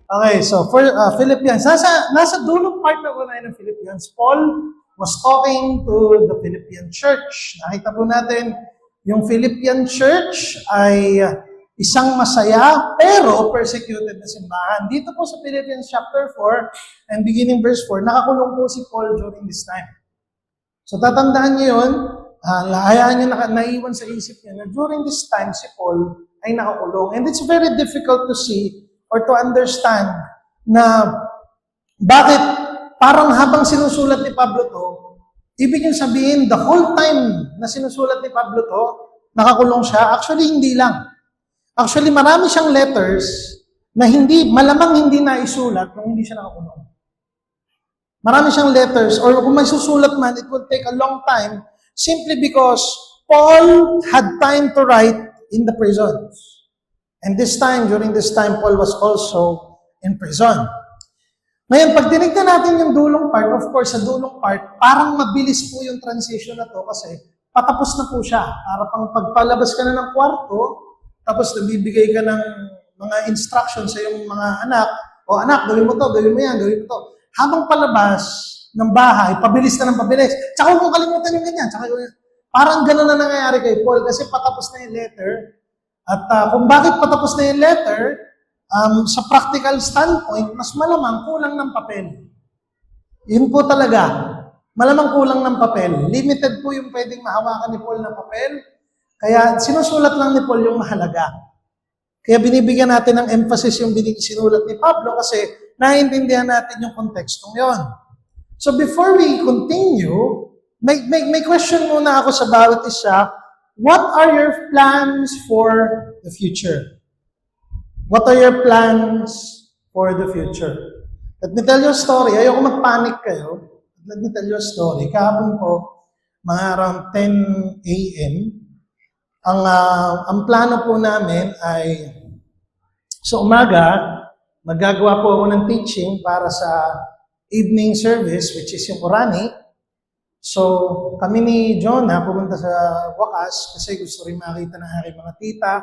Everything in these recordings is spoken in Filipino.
Okay, so for Philippians, nasa dulong part na po tayo ng Philippians. Paul was talking to the Philippian church. Nakita po natin, yung Philippian church ay isang masaya pero persecuted na simbahan. Dito po sa Philippians chapter 4 and beginning verse 4, nakakulong po si Paul during this time. So tatandaan niyo yun, hayaan niyo naiwan sa isip niya na during this time si Paul ay nakakulong. And it's very difficult to see or to understand na bakit parang habang sinusulat ni Pablo to, ibig yung sabihin the whole time na sinusulat ni Pablo to, nakakulong siya. Actually, hindi lang. Actually, marami siyang letters na malamang hindi naisulat kung hindi siya nakakulong. Marami siyang letters, or kung may susulat man, it will take a long time simply because Paul had time to write in the prisons. And during this time, Paul was also in prison. Ngayon, pag tinignan natin yung dulong part, of course, sa dulong part, parang mabilis po yung transition na to kasi patapos na po siya. Para pang pagpalabas ka na ng kwarto, tapos nabibigay ka ng mga instructions sa iyong mga anak, o anak, gawin mo to, gawin mo yan, gawin mo to. Habang palabas ng bahay, pabilis na ng pabilis. Tsaka huwag mong kalimutan yung ganyan. Parang gano'n na nangyayari kay Paul kasi patapos na yung letter. At kung bakit patapos na yung letter, sa practical standpoint, mas malamang kulang ng papel. Yun po talaga. Malamang kulang ng papel. Limited po yung pwedeng mahawakan ni Paul na papel. Kaya sinusulat lang ni Paul yung mahalaga. Kaya binibigyan natin ng emphasis yung sinulat ni Pablo kasi naiintindihan natin yung kontekstong yon. So before we continue, may question muna ako sa bawat isa. What are your plans for the future? What are your plans for the future? Let me tell you a story. Ayoko mag-panic kayo. Let me tell you a story. Kahapon po, mga around 10 a.m., ang plano po namin ay sa umaga, magagawa po ako ng teaching para sa evening service, which is yung Orani. So, kami ni Jonah pumunta sa wakas kasi gusto rin makita ng aking mga tita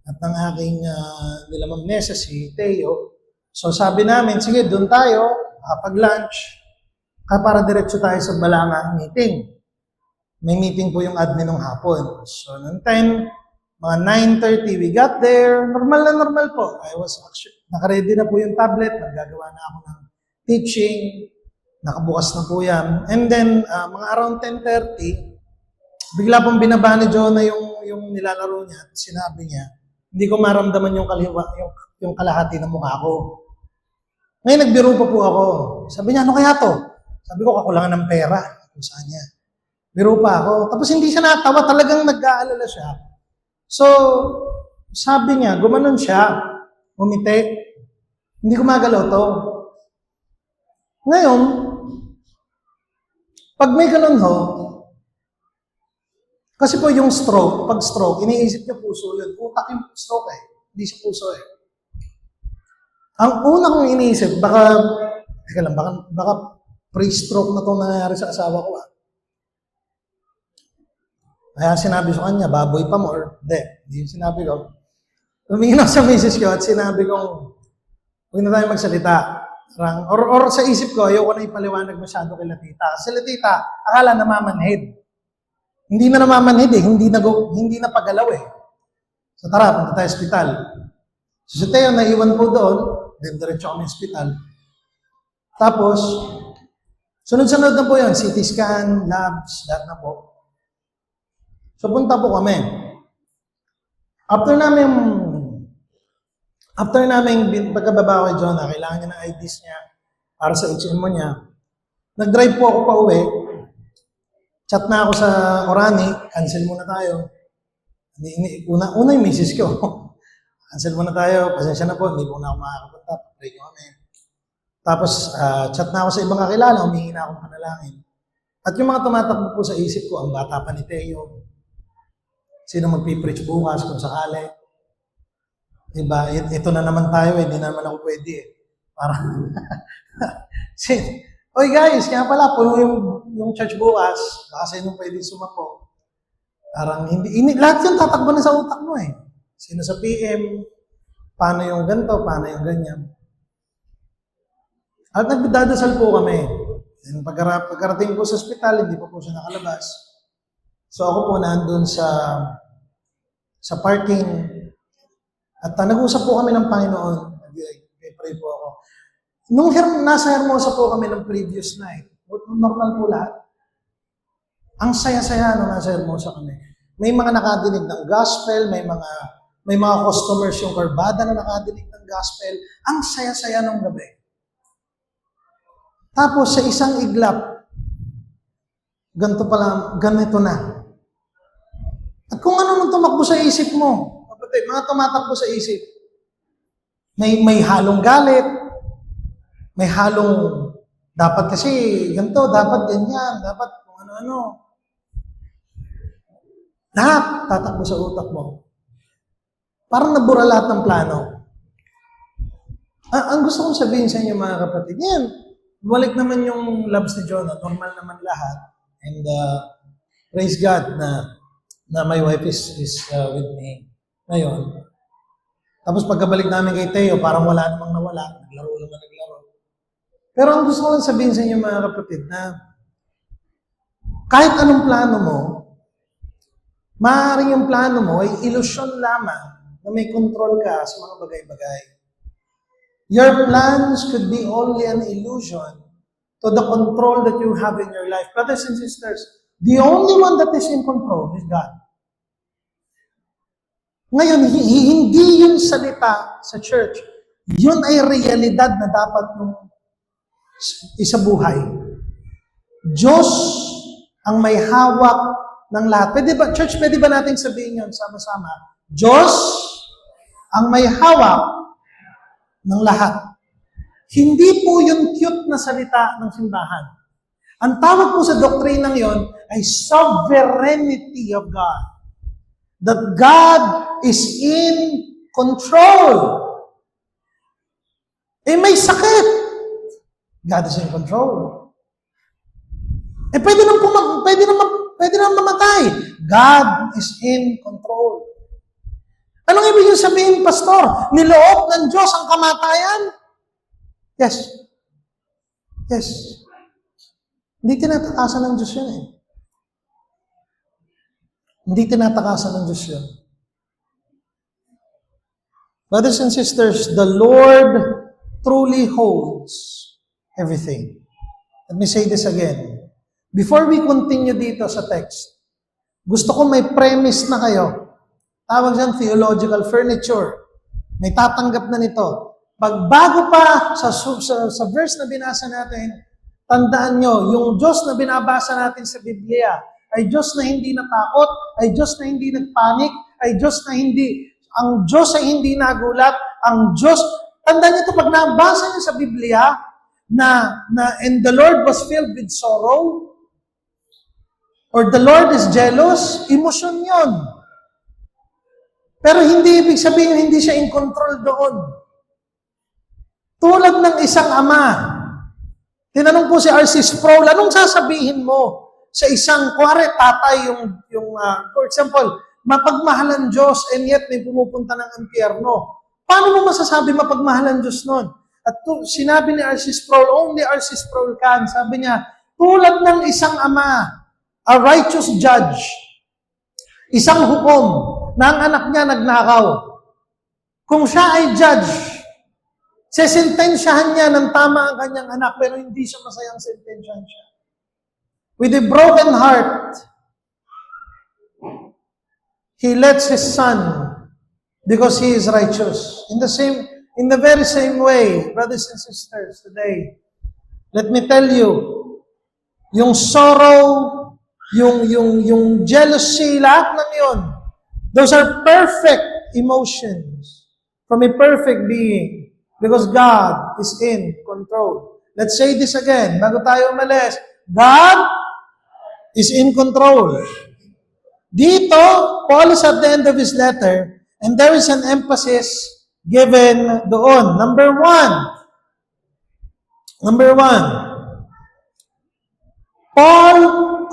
at ng aking nila Ma'am Nessa, si Teo. So, sabi namin, sige, doon tayo, pag-lunch, para diretso tayo sa Balanga meeting. May meeting po yung admin ng hapon. So, noong 10, mga 9:30, we got there. Normal na normal po. I was actually, nakaready na po yung tablet, naggagawa na ako ng teaching, nakabukas na po yan. And then, mga around 10:30, bigla pong binaba ni Jonah yung nilalaro niya at sinabi niya, hindi ko maramdaman yung kalahati ng mukha ko. Ngayon, nagbiro pa po ako. Sabi niya, ano kaya to? Sabi ko, kakulangan ng pera. Kung saan niya. Biro pa ako. Tapos hindi siya natawa, talagang nag-aalala siya. So, sabi niya, gumanon siya, umiti. Hindi ko magalaw to. Ngayon, pag may ganun ho, kasi po yung stroke, pag stroke, iniisip niyo puso yun. Utak yung stroke eh. Hindi siya puso eh. Ang una kong iniisip, baka pre-stroke na itong nangyayari sa asawa ko ah. Kaya sinabi sa kanya, baboy pa mo or hindi yung sinabi ko. Tumingin ako sa misis ko at sinabi kong, huwag na tayo magsalita. Or sa isip ko, ayoko na ipaliwanag masyado kay Latita. Kasi Latita, akala namamanhid. Hindi na namamanhid eh, hindi na pagalaw eh. So tara, punta tayo sa ospital. So si Teo, naiwan po doon, then diretso kami sa ospital. Tapos, sunod-sunod na po yun, CT scan, labs, lahat na po. So punta po kami. After namin pagkababa ko kay Jonah, kailangan niya ng IDs niya para sa HMO niya. Nag-drive po ako pa uwi. Chat na ako sa Orani, cancel muna tayo. Una yung misis ko. Cancel muna tayo, pasensya na po, hindi po na ako makakapunta. Pray ko kami. Tapos, chat na ako sa ibang kakilala, humingi na akong panalangin. At yung mga tumatakbo po sa isip ko, ang bata pa ni Teo, sino magpipreach bukas kung sakali. Diba? Ito na naman tayo eh. Hindi naman ako pwede eh. Parang, oy guys, kaya pala, puno yung church bukas. Baka sino pwede sumako. Parang lahat yung tatakbo na sa utak mo eh. Sino sa PM, paano yung ganito, paano yung ganyan. At nagdadasal po kami. And pagkarating ko sa ospital, hindi pa po siya nakalabas. So ako po nandun sa parking. At nag-usap po kami ng Panginoon. Nag-pray po ako. Nung nasa Hermosa po kami ng previous night, normal po lahat. Ang saya-saya nung nasa Hermosa kami. May mga nakadinig ng gospel, may mga customers yung Corbada na nakadinig ng gospel. Ang saya-saya nung gabi. Tapos sa isang iglap, ganito na. At kung ano nung tumakbo sa isip mo, kapatid, mga tumatakbo sa isip, may halong galit, may halong, dapat kasi ganito, dapat ganyan, dapat kung ano-ano. Lahat tatakbo sa utak mo. Parang nabura lahat ng plano. Ang gusto kong sabihin sa inyo mga kapatid, yan, balik naman yung loves ni Jonah, normal naman lahat. And praise God na my wife is with me ngayon. Tapos pagkabalik namin kay Teo, parang wala namang nawala. Naglaro lang na naglaro. Pero ang gusto ko lang sabihin sa inyo mga kapatid na kahit anong plano mo, maaaring yung plano mo ay ilusyon lamang na may control ka sa mga bagay-bagay. Your plans could be only an illusion to the control that you have in your life. Brothers and sisters, the only one that is in control is God. Ngayon, hindi yun salita sa church. Yun ay realidad na dapat yung isabuhay. Diyos ang may hawak ng lahat. Church, pwede ba natin sabihin yun sama-sama? Diyos ang may hawak ng lahat. Hindi po yung cute na salita ng simbahan. Ang tawag po sa doktrinang yon ay sovereignty of God. That God is in control. May sakit. God is in control. Pwede naman mamatay. God is in control. Anong ibig sabihin, Pastor? Niloob ng Diyos ang kamatayan? Yes. Yes. Hindi tinatakasan ng Diyos yun eh. Hindi tinatakasan ng Diyos yun. Brothers and sisters, the Lord truly holds everything. Let me say this again. Before we continue dito sa text, gusto ko may premise na kayo. Tawag dyan, theological furniture. May tatanggap na nito. Bago pa sa verse na binasa natin, tandaan nyo, yung Diyos na binabasa natin sa Biblia, ay Diyos na hindi natakot, ay Diyos na hindi nagpanik, ay Diyos na ang Diyos ay hindi nagulat, ang Diyos, tandaan nyo ito, pag nabasa nyo sa Biblia, and the Lord was filled with sorrow, or the Lord is jealous, emosyon yun. Pero hindi ibig sabihin, hindi siya in control doon. Tulad ng isang ama, tinanong po si R.C. Sproul, anong sasabihin mo sa isang, tatay, for example, mapagmahalan Diyos and yet may pumupunta ng impyerno. Paano mo masasabi mapagmahalan Diyos nun? At sinabi ni R.C. Sproul, only R.C. Sproul can, sabi niya, tulad ng isang ama, a righteous judge, isang hukom, na ang anak niya nagnakaw. Kung siya ay judge, sesentensyahan niya ng tama ang kanyang anak, pero hindi siya masayang sentensyahan siya. With a broken heart, he lets his son because he is righteous. In the very same way, brothers and sisters, today, let me tell you, yung sorrow, yung jealousy, lahat ng yun, those are perfect emotions from a perfect being because God is in control. Let's say this again, bago tayo umalis. God is in control. Dito, Paul is at the end of his letter, and there is an emphasis given doon. Number one, Paul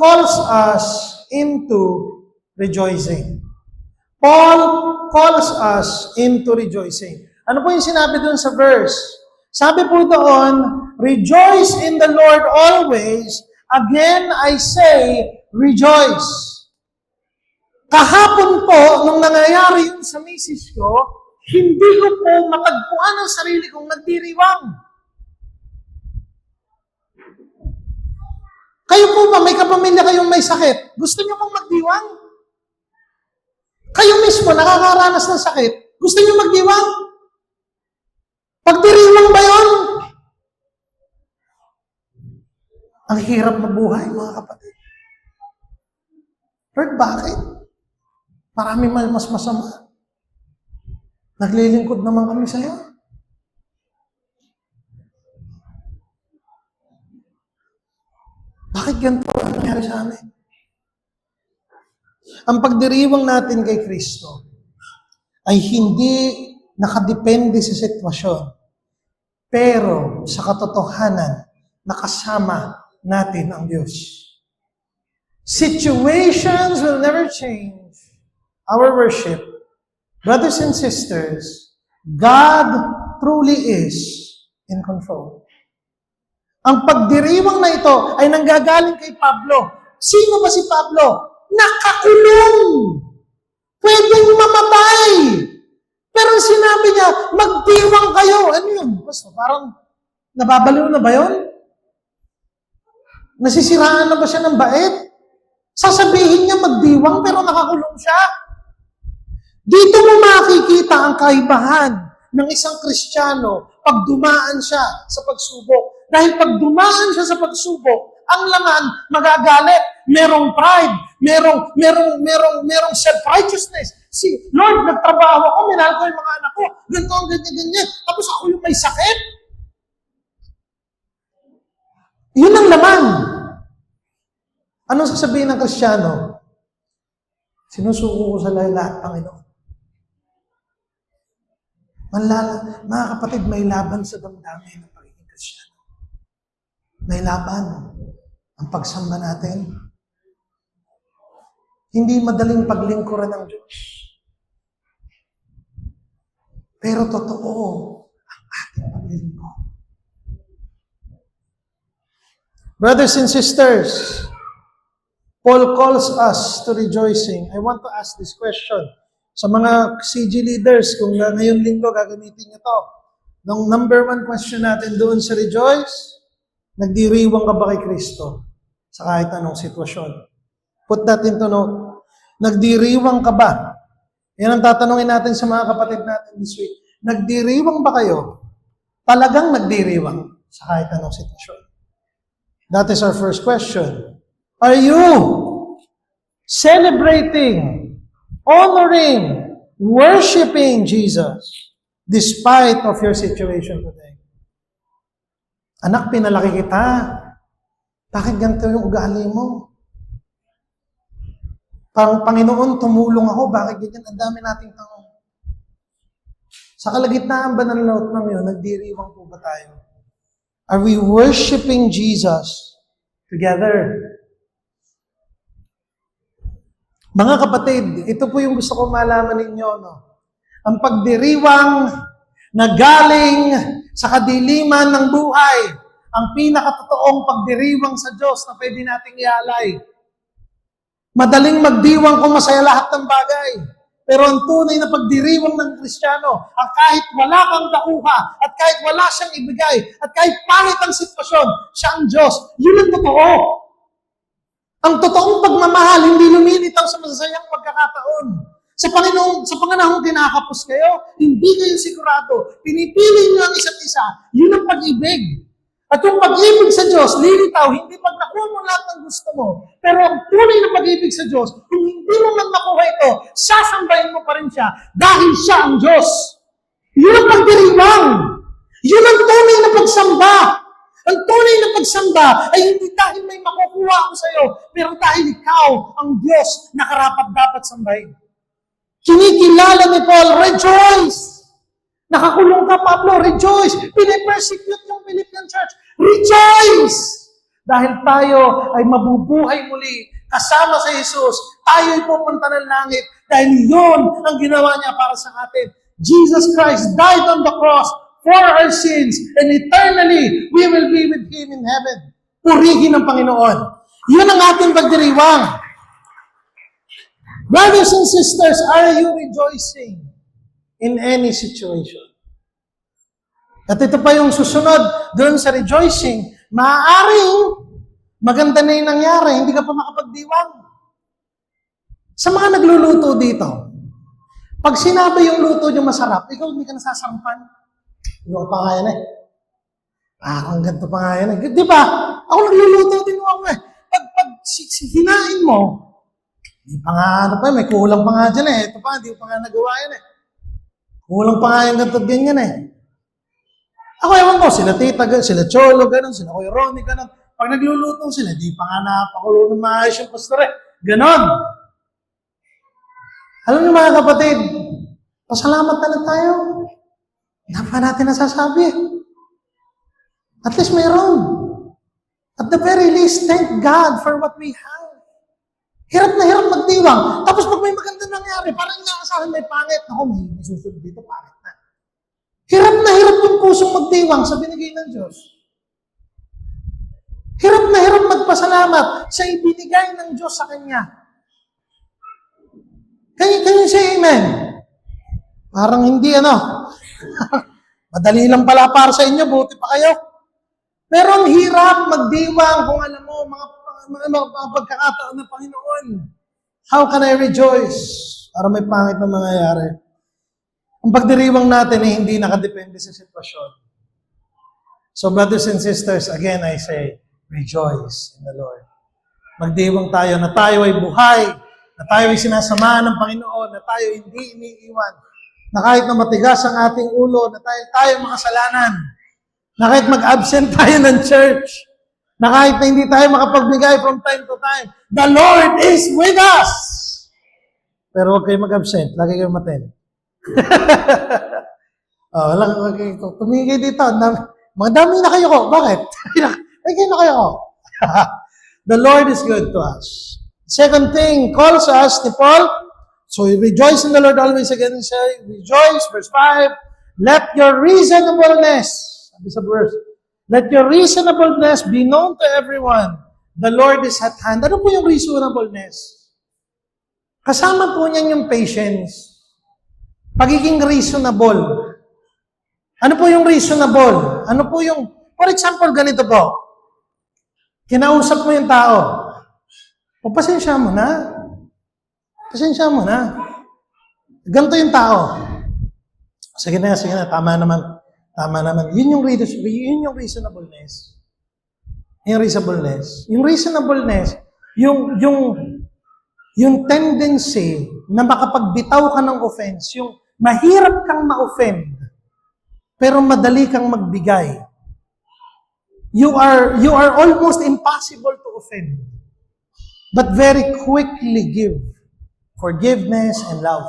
calls us into rejoicing. Paul calls us into rejoicing. Ano po yung sinabi doon sa verse? Sabi po doon, Rejoice in the Lord always. Again, I say, rejoice. Kahapon po, nung nangyayari yun sa misis ko, hindi ko po matagpuan ang sarili kong nagdiriwang. Kayo po ba, may kapamilya kayong may sakit? Gusto niyo pong magdiwang? Kayo mismo, nakakaranas ng sakit. Gusto niyo magdiwang? Pagdiriwang ba yun? Ang hirap mabuhay, mga kapatid. Lord, bakit? Marami mas masama. Naglilingkod naman kami sa'yo. Bakit ganito ang nangyari sa amin? Ang pagdiriwang natin kay Kristo ay hindi nakadepende sa sitwasyon, pero sa katotohanan, nakasama natin ang Diyos. Situations will never change our worship. Brothers and sisters, God truly is in control. Ang pagdiriwang na ito ay nanggagaling kay Pablo. Sino ba si Pablo? Nakakulong! Pwedeng mamatay! Pero sinabi niya, magdiwang kayo. Ano yun? Basta parang nababaliw na ba yun? Nasisiraan na ba siya ng bait? Sasabihin niya magdiwang pero nakakulong siya? Dito mo makikita ang kaibahan ng isang Kristiyano pag dumaan siya sa pagsubok. Dahil pag dumaan siya sa pagsubok, ang laman magagalit. Merong pride, merong self-righteousness. Si Lord, nagtrabaho ako, minahal ko yung mga anak ko, ganito, ganyan. Tapos ako yung may sakit. Yun ang laman. Anong sasabihin ng Kristiyano? Sinusuko ko sa lahat, Panginoon. Mga kapatid, may laban sa damdamin ng pagiging Kristiyano. May laban. Ang pagsamba natin. Hindi madaling paglingkuran ng Diyos. Pero totoo ang ating paglilingkod. Brothers and sisters, Paul calls us to rejoicing. I want to ask this question. Sa mga CG leaders, kung ngayong linggo gagamitin nyo to, nung number 1 question natin doon sa rejoice, nagdiriwang ka ba kay Kristo sa kahit anong sitwasyon? Put that into note. Nagdiriwang ka ba? Yan ang tatanungin natin sa mga kapatid natin this week. Nagdiriwang ba kayo? Talagang nagdiriwang sa kahit anong sitwasyon? That is our first question. Are you celebrating, honoring, worshiping Jesus despite of your situation today? Anak, pinalaki kita. Bakit ganito yung ugali mo? Panginoon, tumulong ako. Bakit ganyan? Ang dami nating tanong. Sa kalagitnaan ba ng lahat ng yun, nagdiriwang po ba tayo? Are we worshiping Jesus together? Mga kapatid, ito po yung gusto ko malaman ninyo. No? Ang pagdiriwang na galing sa kadiliman ng buhay, ang pinakatotoong pagdiriwang sa Diyos na pwede nating ialay. Madaling magdiwang kung masaya lahat ng bagay. Pero ang tunay na pagdiriwang ng Kristiyano, ang kahit wala kang dakuha, at kahit wala siyang ibigay, at kahit pangit ang sitwasyon, siya ang Diyos. Yun ang totoo. Ang totoong pagmamahal, hindi lumilitaw sa masasayang pagkakataon. Sa panganahong kinakapos kayo, hindi kayo sigurado. Pinipili niyo ang isa't isa. Yun ang pag-ibig. At yung pag-ibig sa Diyos, lilitaw, hindi pag nakuha mo lahat ng gusto mo. Pero ang tunay na pag-ibig sa Diyos, kung hindi mo man nakuha ito, sasambahin mo pa rin siya dahil siya ang Diyos. Yun ang pagdiriwang. Yun ang tunay na pagsamba. Ang tunay na pagsamba ay hindi dahil may makukuha ako sa iyo, pero dahil ikaw ang Diyos na karapat-dapat sambahin. Kinikilala ni Paul, rejoice! Nakakulong ka, Pablo, rejoice! Pinipersecute yung Philippian church, rejoice! Dahil tayo ay mabubuhay muli kasama sa Jesus, tayo ay pupunta ng langit dahil yun ang ginawa niya para sa atin. Jesus Christ died on the cross for our sins, and eternally, we will be with Him in heaven. Purihin ng Panginoon. Yun ang ating pagdiriwang. Brothers and sisters, are you rejoicing in any situation? At ito pa yung susunod, doon sa rejoicing, maaaring maganda na yung nangyari, hindi ka pa makapagdiwang. Sa mga nagluluto dito, pag sinabi yung luto nyo masarap, ikaw hindi ka nasasampan. Yung pa nga yan eh. Ang ganito pa nga yan eh. Di ba? Ako nagluluto din ako eh. Pag hinain mo, di pa nga ano pa, may kulang pa nga dyan eh. Ito pa, di pa nga nagawa yan eh. Kulang pa nga yung ganito ganyan eh. Ako ewan ko, sila tita, sila cholo, ganun, sila kuya Ronnie, ganun. Pag nagluluto sila, di pa nga napakulo ng maayos yung pastor eh. Ganon. Alam niyo mga kapatid, pasalamat na lang tayo. Hindi pa natin nasasabi. At least mayroon. At the very least, thank God for what we have. Hirap na hirap magdiwang. Tapos pag may maganda nangyari, parang inaasahan may pangit. Ako, may susunod dito, pangit na. Hirap na hirap yung pusong magdiwang sa binigay ng Diyos. Hirap na hirap magpasalamat sa ibinigay ng Diyos sa Kanya. Can you say amen? Parang hindi madali lang pala para sa inyo, buti pa kayo. Pero ang hirap magdiwang kung alam mo, mga pagkakataon ng Panginoon. How can I rejoice? Para may pangit na mangyayari. Ang pagdiriwang natin ay hindi nakadepende sa sitwasyon. So brothers and sisters, again I say, rejoice in the Lord. Magdiwang tayo na tayo ay buhay, na tayo ay sinasamahan ng Panginoon, na tayo hindi iniiwan, na kahit na matigas ang ating ulo, na tayo makasalanan, na kahit mag-absent tayo ng church, na kahit na hindi tayo makapagbigay from time to time, the Lord is with us! Pero huwag kayo mag-absent, lagi kayo matin. Tumingin kayo dito, madami na kayo ko. Bakit? Ay, kayo na kayo ko. The Lord is good to us. Second thing, calls us ni Paul. So we rejoice in the Lord always. Again, say, rejoice. Verse 5, let your reasonableness, sabi sa verse, let your reasonableness be known to everyone. The Lord is at hand. Ano po yung reasonableness? Kasama po niyan yung patience. Pagiging reasonable. Ano po yung reasonable? Ano po yung, for example, ganito po. Kinausap mo yung tao. O, pasensya mo na. Pasensya mo na. Ganito yung tao. Sige na, tama naman. Tama naman. Yun yung reasonableness. Yung reasonableness. Yung reasonableness, yung tendency na makapagbitaw ka ng offense, yung mahirap kang ma-offend, pero madali kang magbigay. You are almost impossible to offend, but very quickly give forgiveness and love.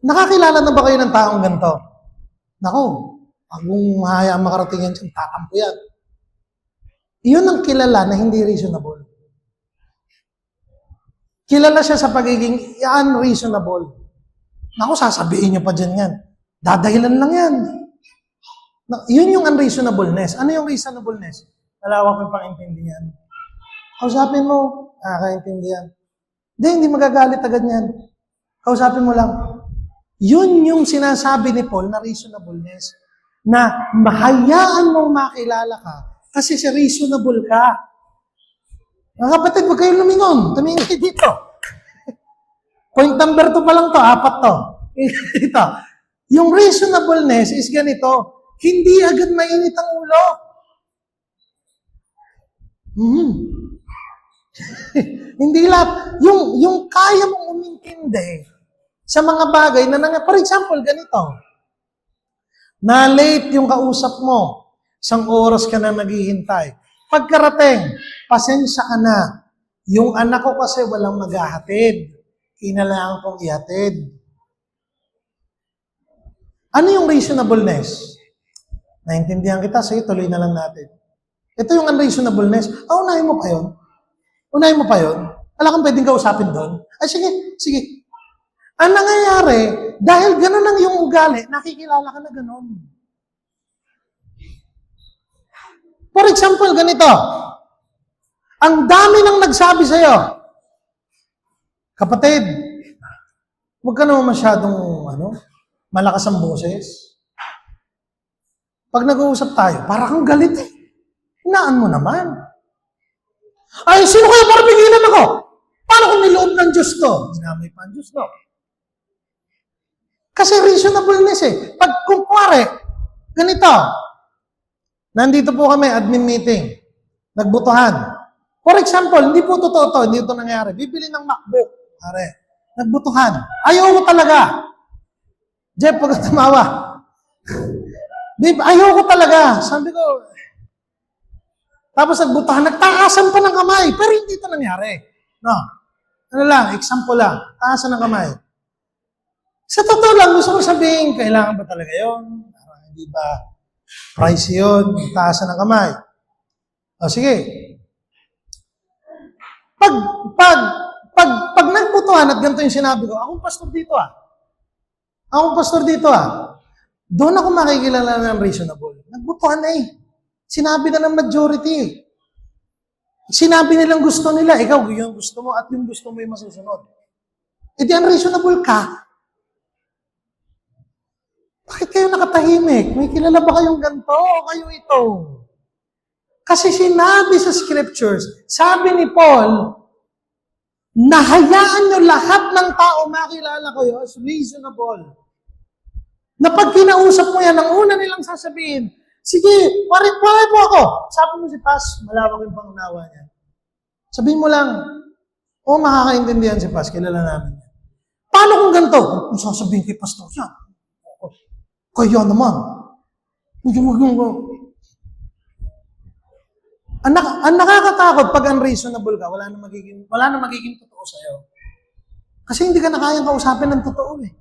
Nakakilala na ba kayo ng taong ganito? Naku, kung hayaan makarating yan dyan, tatampo yan. Iyon ang kilala na hindi reasonable. Kilala siya sa pagiging unreasonable. Naku, sasabihin niyo pa dyan yan. Dadahilan lang yan. Yun yung unreasonableness. Ano yung reasonableness? Malawak yung pang-intindihan. Kausapin mo, kakaintindihan. Hindi magagalit agad yan. Kausapin mo lang. Yun yung sinasabi ni Paul na reasonableness. Na mahayaan mong makilala ka kasi si reasonable ka. Mga kapatid, huwag kayong lumingon. Tumingin kayo dito. Point number 2 pa lang to, 4 to. Ito. Yung reasonableness is ganito. Hindi agad mainit ang ulo. Hindi lahat. Yung kaya mong umintindi sa mga bagay na nangyayari. For example, ganito. Na-late yung kausap mo. 1 oras ka na naghihintay. Pagkarating, pasensya ka na. Yung anak ko kasi walang maghahatid. Kailangan kong ihatid. Ano yung reasonableness? Naintindihan kita, sige, tuloy na lang natin. Ito yung unreasonableness. Unahin mo pa yun. Unahin mo pa yun. Wala kang pwedeng kausapin doon. Ay, sige. Ang nangyayari, dahil gano'n ang yung ugali, nakikilala ka na gano'n. For example, ganito. Ang dami nang nagsabi sa'yo, kapatid, huwag ka naman masyadong, malakas ang boses. Pag nag-uusap tayo, para kang galit eh. Hinaan mo naman. Ay, sino kaya para pigilan ako? Paano kung niloob ng Diyos to? Sinamay pa ang Diyos to. Kasi reasonableness eh. Pag kumpare, ganito, nandito po kami, admin meeting, nagbutuhan. For example, hindi po totoo to, hindi ito nangyari. Bibili ng MacBook, pare, nagbutuhan. Ayaw ko talaga. Jeff, pag tumawa. Ayaw ko talaga. Sabi ko, tapos nagbutuhan, nagtaasan pa ng kamay, pero hindi ito nangyari. No. Ano lang, example lang, taasan ng kamay. Sa totoo lang, gusto ko sabihin, kailangan ba talaga yun? Hindi ba price yun? Taasan ng kamay. O sige. Pag nagbutuhan at ganito yung sinabi ko, akong pastor dito Doon ako makikilala ng reasonable. Nagbutuhan na eh. Sinabi na ng majority. Sinabi nilang gusto nila, ikaw yung gusto mo at yung gusto mo yung masusunod. E di unreasonable ka. Bakit kayo nakatahimik? May kilala ba kayong ganito o kayo ito? Kasi sinabi sa scriptures, sabi ni Paul, nahayaan nyo lahat ng tao makilala kayo as reasonable. Na pag kinausap mo yan, ang una nilang sasabihin, sige, pare po ako. Sabi mo si Paz, malawak yung pangunawa niya. Sabihin mo lang, makakaintindihan si Paz, kilala namin. Paano kung ganito? Kung sasabihin kay Pastor yan, kaya naman. Ang nakakatakot pag unreasonable ka, wala na magiging totoo sa'yo. Kasi hindi ka na kayang kausapin ng totoo eh.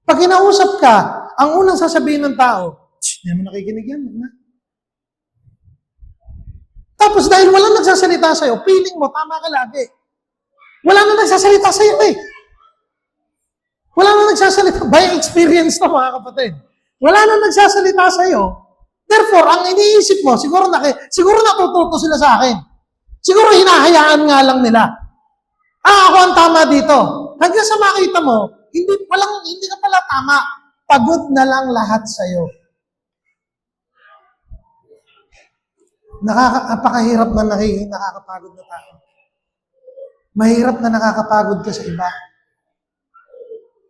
Pag kinausap ka, ang unang sasabihin ng tao, hindi naman nakikinig yan. Tapos dahil walang nagsasalita sa'yo, feeling mo, tama ka lagi. Wala na nagsasalita sa'yo eh. Wala na nagsasalita. By experience to mga kapatid. Wala na nagsasalita sa'yo. Therefore, ang iniisip mo, siguro natututo sila sa akin. Siguro hinahayaan nga lang nila. Ako ang tama dito. Hanggang sa makita mo, hindi ka pala tama. Pagod na lang lahat sa'yo. Napakahirap na nakakapagod na tao. Mahirap na nakakapagod ka sa iba.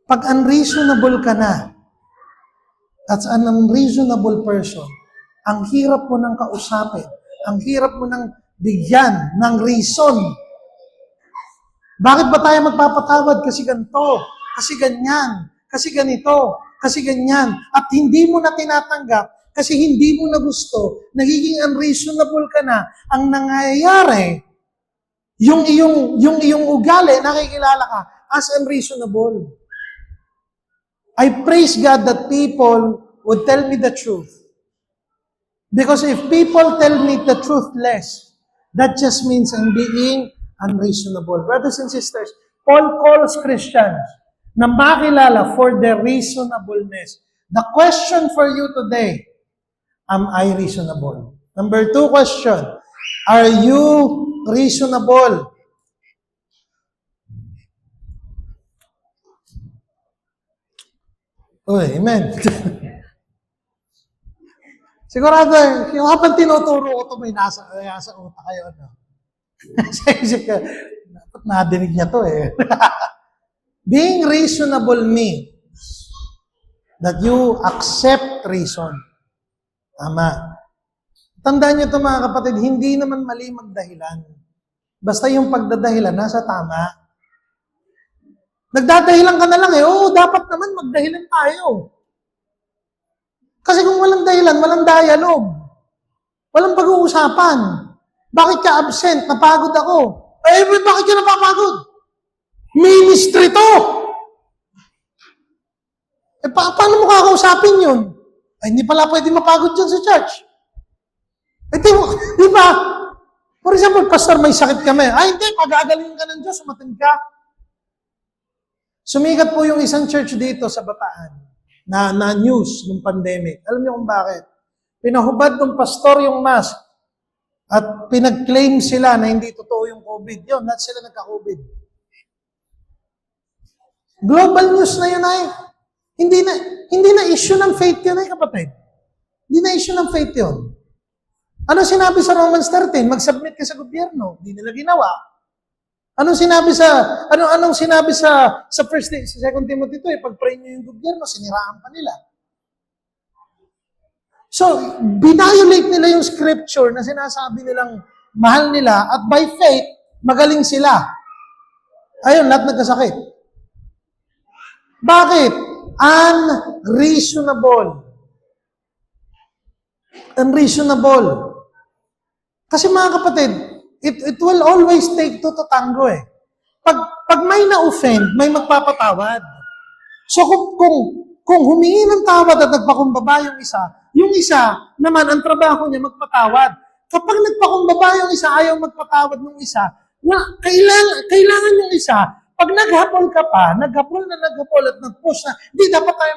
Pag unreasonable ka na, as an unreasonable person, ang hirap mo nang kausapin, ang hirap mo nang bigyan ng reason. Bakit ba tayo magpapatawad? Kasi ganito, kasi ganyan, kasi ganito, kasi ganyan. At hindi mo na tinatanggap, kasi hindi mo na gusto, nagiging unreasonable ka na, ang nangyayari, yung iyong ugali, nakikilala ka as unreasonable. I praise God that people would tell me the truth. Because if people tell me the truth less, that just means I'm being unreasonable. Brothers and sisters, Paul calls Christians na makilala for their reasonableness. The question for you today, am I reasonable? Number 2 question, are you reasonable? Uy, amen. Sigurado, yung habang tinuturo ko ito, may nasa utak kayo. Sa isip ka, dapat nadinig niya to eh. Being reasonable means that you accept reason. Tama. Tandaan niyo ito mga kapatid, hindi naman mali magdahilan. Basta yung pagdadahilan, nasa tama. Nagdadahilan ka na lang eh, dapat naman magdahilan tayo. Kasi kung walang dahilan, walang dialogue. Walang pag-uusapan. Bakit ka absent? Napagod ako. Bakit ka napapagod? Ministry to! Paano mo kakausapin yun? Hindi pala pwede mapagod dyan sa church. Di ba? For example, pastor, may sakit kami. Hindi, pag-aagaling ka ng Diyos, umatin ka. Sumikat po yung isang church dito sa Bataan na news ng pandemic. Alam niyo kung bakit? Pinahubad ng pastor yung mask. At pinag-claim sila na hindi totoo yung COVID. Yun, lahat sila nagka-COVID. Global news na yun ay. Hindi na issue ng faith yun ay, kapatid. Hindi na issue ng faith yun. Ano sinabi sa Romans 13? Mag-submit ka sa gobyerno. Hindi nila ginawa. Anong sinabi sa first day, sa 2 Timothy 2, pag-pray nyo yung gobyerno, siniraan pa nila. So, binayolate nila yung scripture na sinasabi nilang mahal nila at by faith, magaling sila. Ayun, lahat nagkasakit. Bakit? Unreasonable. Unreasonable. Kasi mga kapatid, it will always take two to tango eh. Pag may na-offend, may magpapatawad. So kung humingi ng tawad at nagpakumbaba yung isa naman ang trabaho niya magpatawad. Kapag nagpakumbaba yung isa, ayaw magpatawad ng isa, kailangan yung isa, pag naghapol ka pa, naghapol at nag-push na, hindi, dapat tayo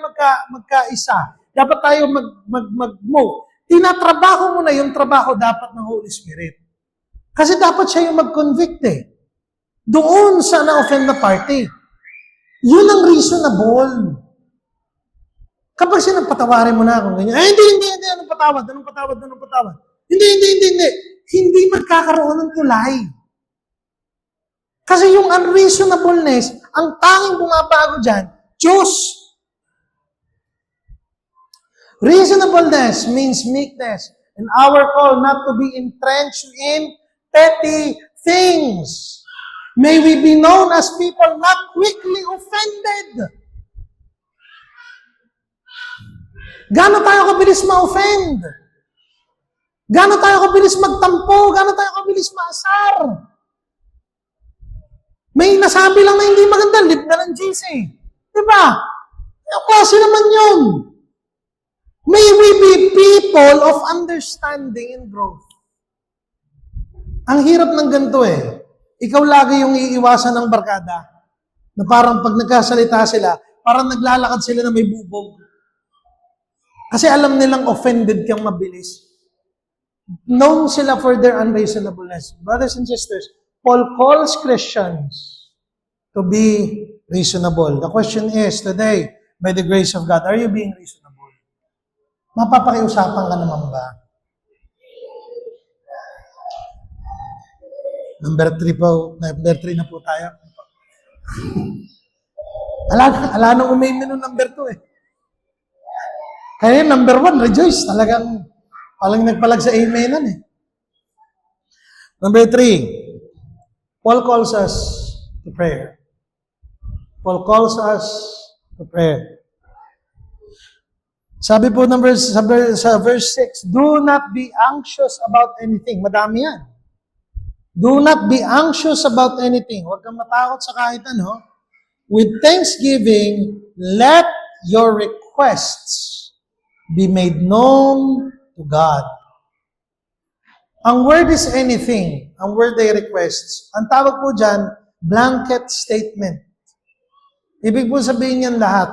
magkaisa. Dapat tayo mag-move. Tinatrabaho mo na yung trabaho dapat ng Holy Spirit. Kasi dapat siya yung mag-convict eh. Doon sa na-offend na party. Yun ang reasonable. Kapag sinagpatawarin mo na akong ganyan, hindi, anong patawad? Hindi. Hindi magkakaroon ng tulay. Kasi yung unreasonableness, ang tanging bumabago dyan, Diyos. Reasonableness means meekness, and our call not to be entrenched in petty things. May we be known as people not quickly offended. Gano'n tayo kabilis ma-offend? Gano'n tayo kabilis magtampo? Gano'n tayo kabilis maasar? May nasabi lang na hindi maganda, live na ng GC. Diba? Klase naman yun. May we be people of understanding and growth. Ang hirap ng ganito eh. Ikaw lagi yung iiwasan ng barkada. Na parang pag nagkasalita sila, parang naglalakad sila na may bubog. Kasi alam nilang offended kang mabilis. Known sila for their unreasonableness. Brothers and sisters, Paul calls Christians to be reasonable. The question is, today, by the grace of God, are you being reasonable? Mapapakiusapan ka naman ba? Number 3 na po tayo. Ala nang umaimin ng number 2 eh. Kaya number 1, rejoice. Talagang nagpalag sa amenan eh. Number 3, Paul calls us to prayer. Paul calls us to prayer. Sabi po sa verse 6, do not be anxious about anything. Madami yan. Do not be anxious about anything. Huwag kang matakot sa kahit ano. With thanksgiving, let your requests be made known to God. Ang word is anything. Ang word ay requests. Ang tawag po dyan, blanket statement. Ibig po sabihin yan lahat.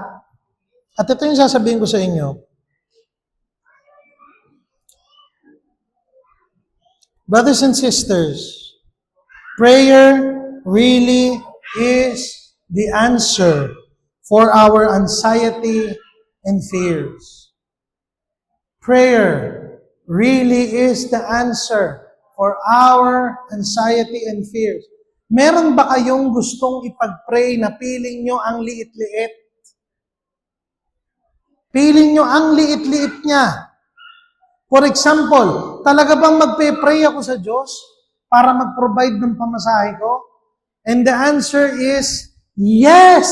At ito yung sasabihin ko sa inyo. Brothers and sisters, prayer really is the answer for our anxiety and fears. Prayer really is the answer for our anxiety and fears. Meron ba kayong gustong ipag-pray na piling nyo ang liit-liit? Piling nyo ang liit-liit niya. For example, talaga bang magpe-pray ako sa Diyos para mag-provide ng pamasahe ko? And the answer is, yes!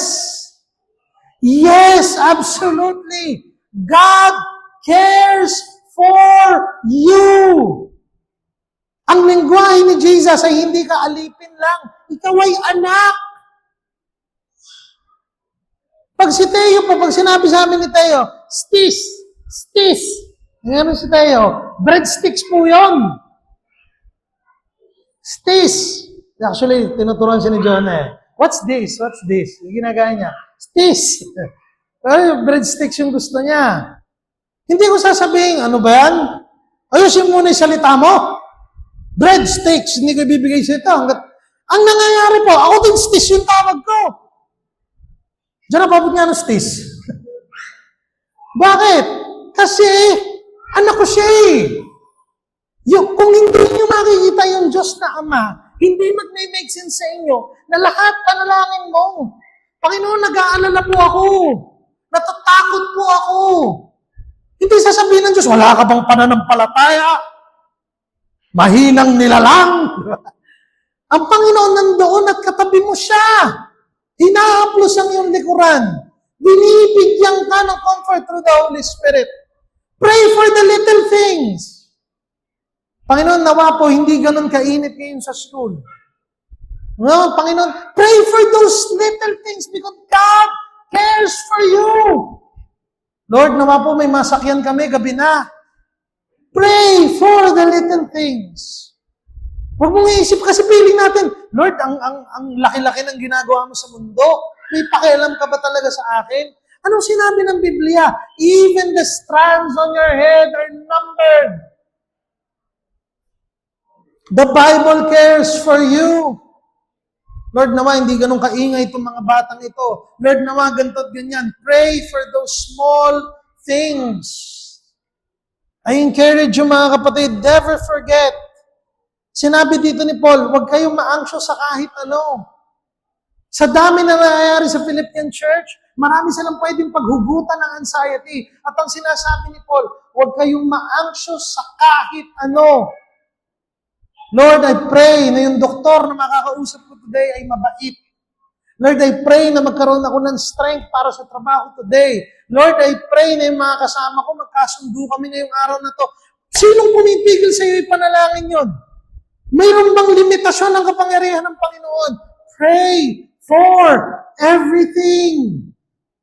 Yes, absolutely! God cares for you! Ang lengguwahe ni Jesus ay hindi ka alipin lang. Ikaw ay anak. Pag si Teo po, pag sinabi sa amin ni Teo, stis. Ngayon si Teo, breadsticks po yun. Stis. Actually, tinuturuan siya ni Jonah eh. What's this? Yung ginagaya niya, stis. Pero breadsticks yung gusto niya. Hindi ko sasabihin, ano ba yan? Ayusin muna yung salita mo. breadsticks, hindi ko ibibigay sa ito. Ang nangyayari po, ako din stis yung tawag ko. Diyan na pabot nga ng stis. Bakit? Kasi, anak ko siya eh. Kung hindi nyo makikita yung Diyos na Ama, hindi mag-make sense sa inyo na lahat panalangin mo. Panginoon, nag-aalala po ako. Natatakot po ako. Hindi sasabihin ng Diyos, wala ka bang pananampalataya? Mahinang nilalang. Ang Panginoon nandoon at katabi mo siya. Hinahaplos ang iyong likuran. Binibigyan ka ng comfort through the Holy Spirit. Pray for the little things. Panginoon, nawa po, hindi ganun kainit ngayon sa school. No, Panginoon, pray for those little things because God cares for you. Lord, nawa po, may masakyan kami, gabi na. Pray for the little things. Huwag mong iisip kasi feeling natin, Lord, ang laki-laki ng ginagawa mo sa mundo. May pakialam ka ba talaga sa akin? Anong sinabi ng Biblia? Even the strands on your head are numbered. The Bible cares for you. Lord, nawa, hindi ganun kaingay itong mga batang ito. Lord, nawa, ganito at ganyan. Pray for those small things. I encourage you, mga kapatid, never forget. Sinabi dito ni Paul, huwag kayong ma-anxious sa kahit ano. Sa dami na nangyayari sa Philippian Church, marami silang pwedeng paghugutan ng anxiety. At ang sinasabi ni Paul, huwag kayong ma-anxious sa kahit ano. Lord, I pray na yung doktor na makakausap ko today ay mabait. Lord, I pray na magkaroon ako ng strength para sa trabaho today. Lord, I pray na yung mga kasama ko, magkasundo kami ngayong araw na to. Sinong pumipigil sa iyo ipanalangin yun? Mayroon bang limitasyon ng kapangyarihan ng Panginoon? Pray for everything.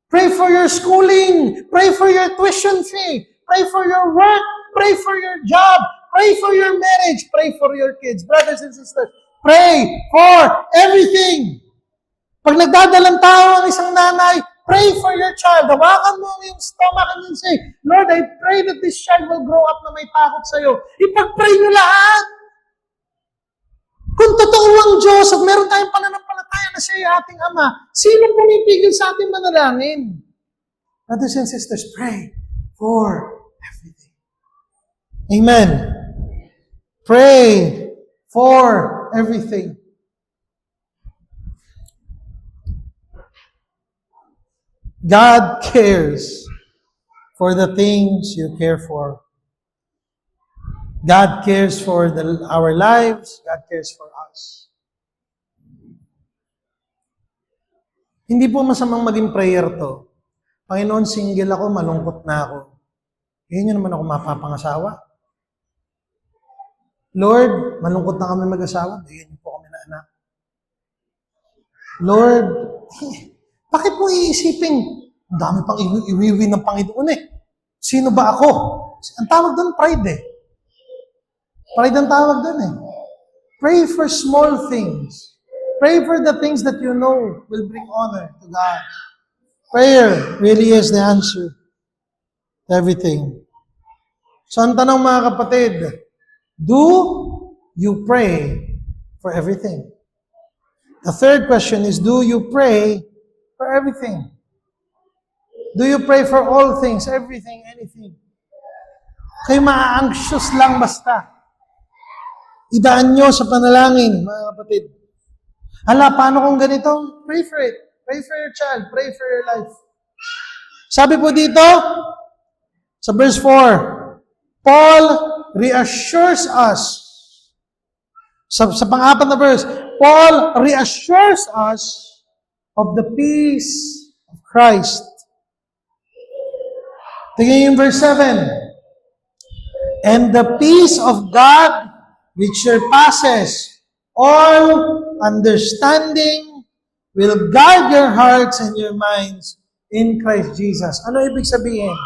Pray for your schooling. Pray for your tuition fee. Pray for your work. Pray for your job. Pray for your marriage. Pray for your kids. Brothers and sisters, pray for everything. Pag nagdadalang tao ang isang nanay, pray for your child. Hawakan mo yung stomach and then say, Lord, I pray that this child will grow up na may takot sa'yo. Ipag-pray nyo lahat. Kung totoo ang Diyos at meron tayong pananampalataya na siya ay ating Ama, sino pumipigil sa ating manalangin? Brothers and sisters, pray for everything. Amen. Pray for everything. God cares for the things you care for. God cares for our lives. God cares for us. Hindi po masamang maging prayer to. Panginoon, single ako, malungkot na ako. Hindi nyo naman ako mapapangasawa. Lord, malungkot na kami mag-asawa. Bigyan niyo po kami na anak. Lord, bakit mo iisipin? Ang dami pang iwiwi ng Panginoon eh. Sino ba ako? Ang tawag doon, pride eh. Pride ang tawag doon eh. Pray for small things. Pray for the things that you know will bring honor to God. Prayer really is the answer to everything. So ang tanong mga kapatid, do you pray for everything? The third question is, do you pray for everything? Do you pray for all things, everything, anything? Kayo ma-anxious lang basta. Idaan nyo sa panalangin, mga kapatid. Hala, paano kung ganito? Pray for it. Pray for your child. Pray for your life. Sabi po dito, sa verse 4, Paul reassures us. Sa pang-apat na verse, Paul reassures us of the peace of Christ. Tingnan yung verse 7. And the peace of God, which surpasses all understanding, will guard your hearts and your minds in Christ Jesus. Ano ibig sabihin?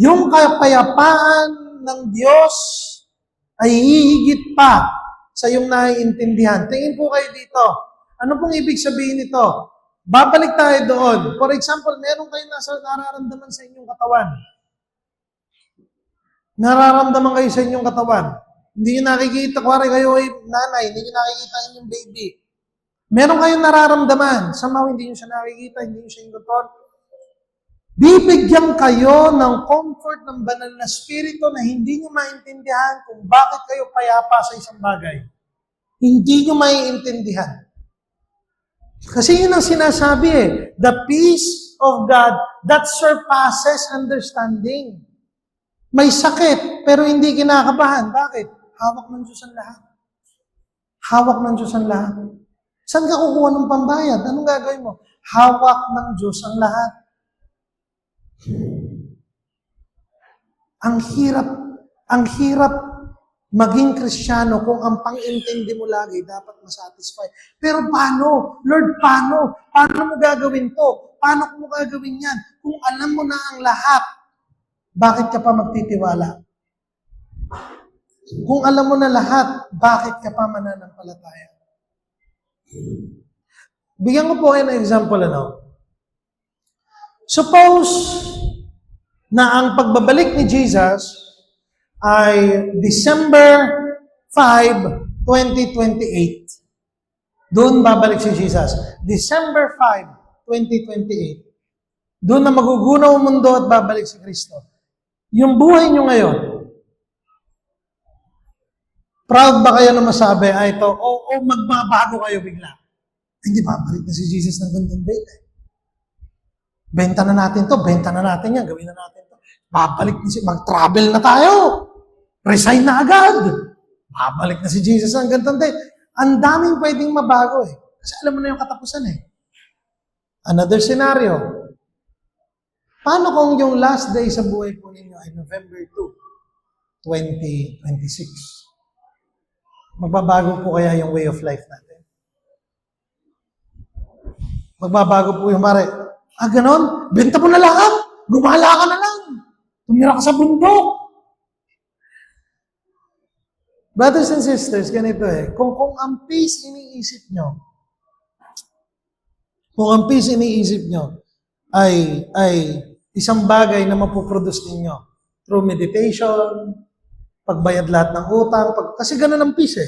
Yung kapayapaan ng Diyos ay hihigit pa sa iyong naiintindihan. Tingin po kayo dito. Ano pong ibig sabihin nito? Babalik tayo doon. For example, meron kayo nararamdaman sa inyong katawan. Nararamdaman kayo sa inyong katawan. Hindi nyo nakikita, kuwari kayo ay nanay, hindi nyo nakikita yung baby. Meron kayong nararamdaman. Somehow hindi nyo siya nakikita, hindi nyo siya yung control. Bibigyan kayo ng comfort ng banal na spirito na hindi nyo maintindihan kung bakit kayo payapa sa isang bagay. Hindi nyo maiintindihan. Kasi yun ang sinasabi the peace of God that surpasses understanding. May sakit, pero hindi kinakabahan. Bakit? Hawak ng Diyos ang lahat. Hawak ng Diyos ang lahat. Saan ka kukuha ng pambayad? Anong gagawin mo? Hawak ng Diyos ang lahat. Ang hirap maging Kristiyano kung ang pang-intindi mo lagi dapat masatisfy. Pero paano? Lord, paano? Paano mo gagawin to? Paano mo gagawin yan? Kung alam mo na ang lahat, bakit ka pa magtitiwala? Kung alam mo na lahat, bakit ka pa mananampalataya? Bigyan ko po kayo ng example, Suppose na ang pagbabalik ni Jesus ay December 5, 2028. Doon babalik si Jesus. December 5, 2028. Doon na magugunaw ang mundo at babalik si Kristo. Yung buhay nyo ngayon, proud ba kayo na masabi, ito, o magbabago kayo bigla? Hindi, babalik na si Jesus ng gandang date. Benta na natin to, benta na natin yan, gawin na natin to. Babalik na mag-travel na tayo. Resign na agad. Babalik na si Jesus ng gandang date. Ang daming pwedeng mabago Kasi alam mo na yung katapusan Another scenario. Paano kung yung last day sa buhay po ninyo ay November 2, 2026? Magbabago po kaya yung way of life natin? Magbabago po yung ganon? Benta mo na lahat. Gumala ka na lang. Tumira ka sa bundok. Brothers and sisters, ganito Kung ang peace iniisip nyo, ay isang bagay na mapuproduce ninyo through meditation, pagbayad lahat ng utang, kasi ganun ang peace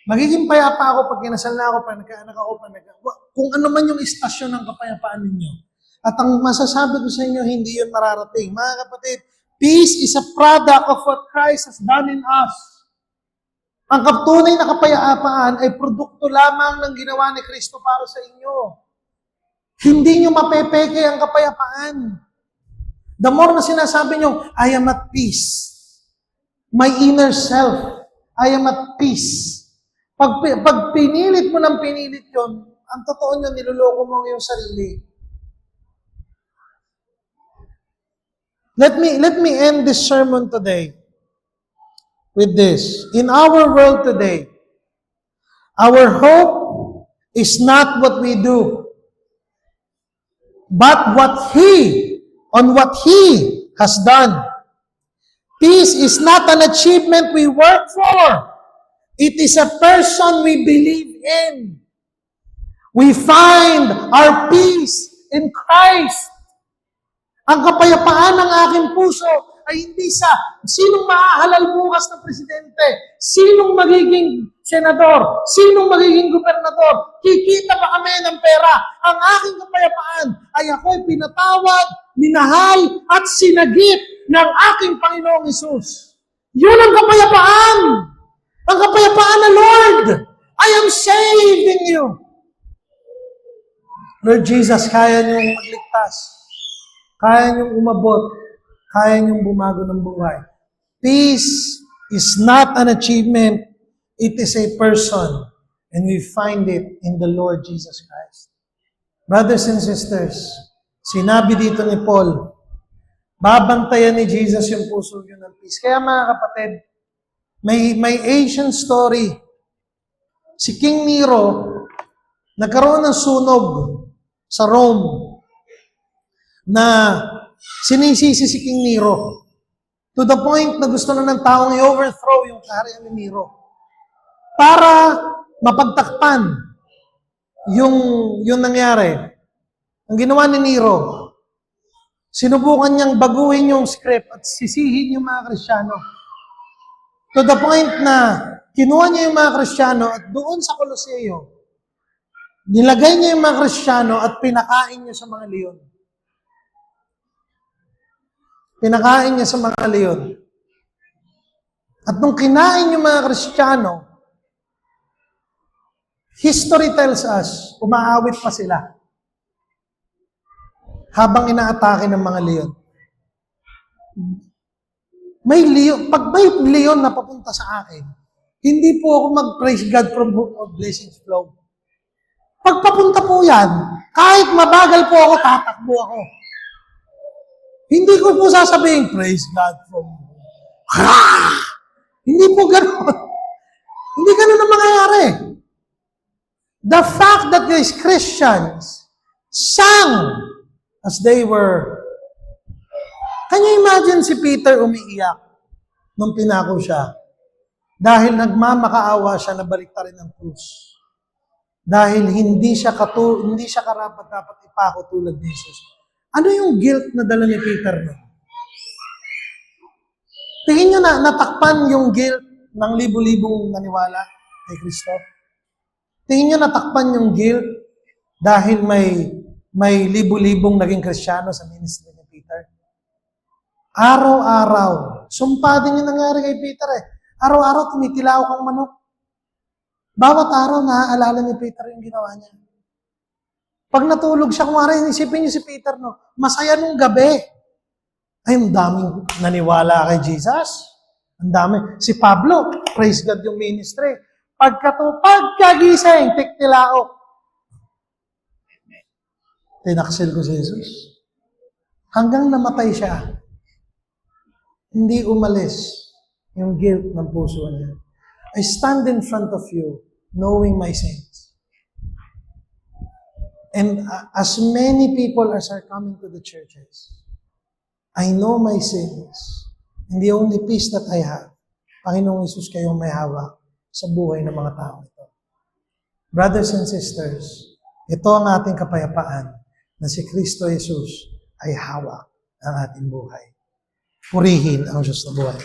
Magiging payapa ako pag kinasal na ako, pag nagkaanak ako, kung ano man yung istasyon ng kapayapaan ninyo. At ang masasabi ko sa inyo, hindi yun mararating. Mga kapatid, peace is a product of what Christ has done in us. Ang tunay na kapayapaan ay produkto lamang ng ginawa ni Kristo para sa inyo. Hindi nyo mapepeke ang kapayapaan. The more na sinasabi nyo, I am at peace. My inner self, I am at peace. Pag pinilit mo ng pinilit yun, ang totoo nyo, niloloko mo yung sarili. Let me end this sermon today with this. In our world today, our hope is not what we do, but what He has done. Peace is not an achievement we work for. It is a person we believe in. We find our peace in Christ. Ang kapayapaan ng aking puso ay hindi sa sinong mahahalal bukas na presidente, sinong magiging senador, sinong magiging gobernador, kikita ba kami ng pera. Ang aking kapayapaan ay ako'y pinatawad, minahal, at sinagip ng aking Panginoong Hesus. Yun ang kapayapaan. Ang kapayapaan na, Lord, I am saving you. Lord Jesus, kaya niyong magligtas. Kaya niyong umabot. Kaya niyong bumago ng buhay. Peace is not an achievement. It is a person. And we find it in the Lord Jesus Christ. Brothers and sisters, sinabi dito ni Paul, babantayan ni Jesus yung puso yun ng peace. Kaya mga kapatid, may Asian story. Si King Nero, nagkaroon ng sunog sa Rome na sinisisi si King Nero to the point na gusto na ng taong i-overthrow yung kaharian ni Nero para mapagtakpan yung nangyari. Ang ginawa ni Nero, sinubukan niyang baguhin yung script at sisihin yung mga Kristiyano. To the point na kinuha niya yung mga Kristiyano at doon sa Coloseo, nilagay niya yung mga Kristiyano at pinakain niya sa mga leon. Pinakain niya sa mga leon. At nung kinain yung mga Kristiyano, history tells us, umaawit pa sila habang inaatake ng mga leon. May leon, pag may leon na papunta sa akin, hindi po ako mag-praise God from Book of Blessings flow. Pag papunta po yan, kahit mabagal po ako, tatakbo ako. Hindi ko po sasabihin, praise God from Hindi po gano'n. Hindi gano'n ang mangyayari. The fact that these Christians sang as they were. Can you imagine si Peter umiiyak nung pinako siya? Dahil nagmamakaawa siya na baliktarin ang krus. Dahil hindi siya karapat-dapat ipako tulad ni Jesus. Ano yung guilt na dala ni Peter nun? Tingin nyo na natakpan yung guilt ng libu-libong naniwala kay Kristo? Tingin nyo natakpan yung guilt dahil may libu-libong naging Kristiyano sa ministry ni Peter? Araw-araw. Sumpa din yung nangyari kay Peter eh. Araw-araw tumitilaw kang manok. Bawat araw naaalala ni Peter yung ginawa niya. Pag natulog siya, kumari, isipin niyo si Peter, no? Masaya nung gabi. Ay, ang daming naniwala kay Jesus. Ang dami. Si Pablo, praise God yung ministry. Pagkagising, tiktilaok. Tinaksil ko si Jesus. Hanggang namatay siya. Hindi umalis yung guilt ng puso niya. I stand in front of you, knowing my sins. And as many people as are coming to the churches, I know my sins. And the only peace that I have, Panginoong Isus kayong may hawak sa buhay ng mga tao ito. Brothers and sisters, ito ang ating kapayapaan na si Kristo Jesus ay hawak ng ating buhay. Purihin ang Diyos na buhay.